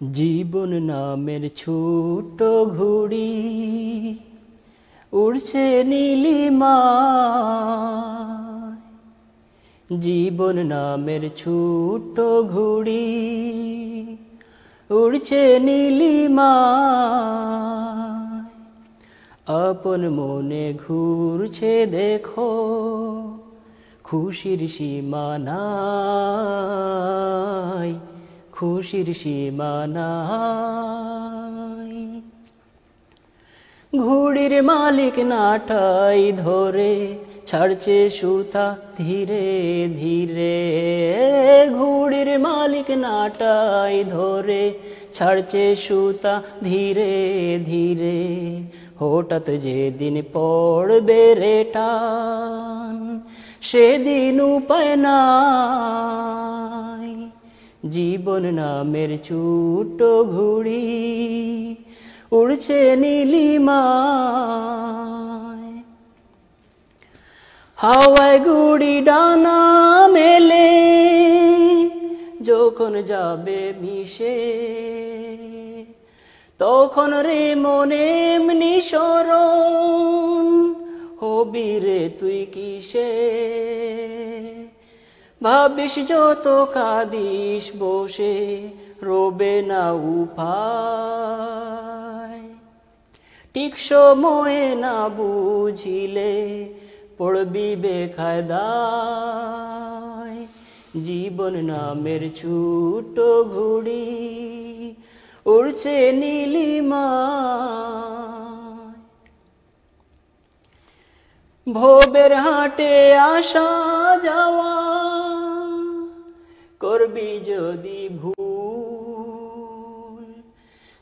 জীবন নামের ছোট ঘুড়ি উড়ছে নীলিমায়। জীবন নামের ছোট ঘুড়ি উড়ছে নীলিমায়। আপন মনে ঘুরছে দেখো, খুশির সীমা নাই, খুশির সীমা নাই। ঘুড়ির মালিক নাটাই ধরে ছাড়ছে সুতা ধীরে ধীরে। ঘুড়ির মালিক নাটাই ধরে ছাড়ছে সুতা ধীরে ধীরে। হঠাৎ যেদিন পড়বে রে টান, সেদিন উপায় নাই। জীবন নামের ছোট ঘুড়ি উড়ছে নীলিমায়। হাওয়ায় ঘুড়ি ডানা মেলে যখন যাবে মিশে, তখন রে মনে এমনি স্মরণ হবি রে তুই কিসে। ভাবিস যত কাঁদিস বসে, রবে না উপায়। ঠিক সময়ে না বুঝিলে পড়বি বেকায়দায়। জীবন নামের ছোট ঘুড়ি উড়ছে নীলিমায়। ভোবের হাটে আসা যাওয়া করবি যদি ভুল,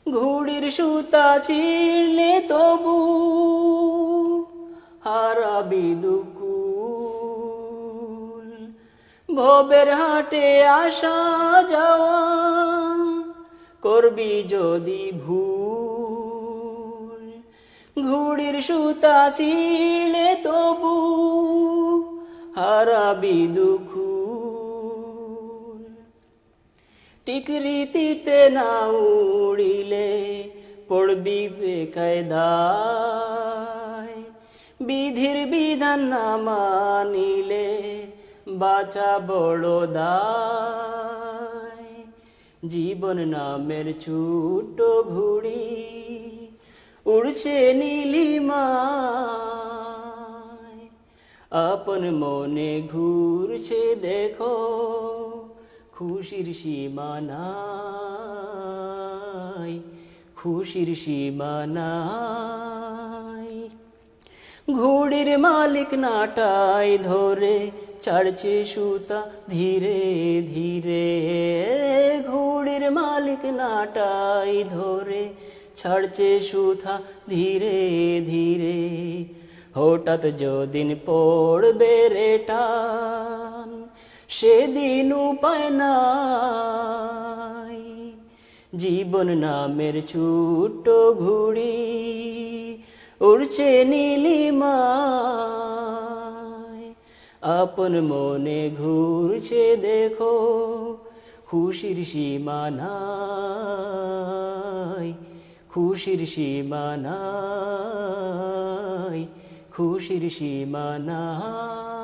ঘুড়ির সুতা ছিঁড়লে তবু হারাবি দুকুল। ভোবের হাটে আসা যাওয়া করবি যদি ভুল, ঘুড়ির সুতা ছিঁড়লে তবু হারাবি দুকুল। ঠিক রীতিতে না উড়িলে পড়বি বেকায়দায়। বিধির বিধান না মানিলে বাঁচা বড় দায়। জীবন নামের ছোট ঘুড়ি উড়ছে নীলিমায়। আপন মনে ঘুরছে দেখো, খুশির সীমা নাই, খুশির সীমা নাই। ঘুড়ির মালিক নাটাই ধরে ছাড়ছে সুতা ধীরে ধীরে। ঘুড়ির মালিক নাটাই ধরে ছাড়ছে সুতা ধীরে ধীরে। হঠাৎ যেদিন পড়বে রে টান, সেদিন উপায় নাই। জীবন নামের ছোট ঘুড়ি উড়ছে নীলিমায়। আপন মনে ঘুরছে দেখো, খুশির সীমা নাই, খুশির সীমা নাই, খুশির সীমা নাই।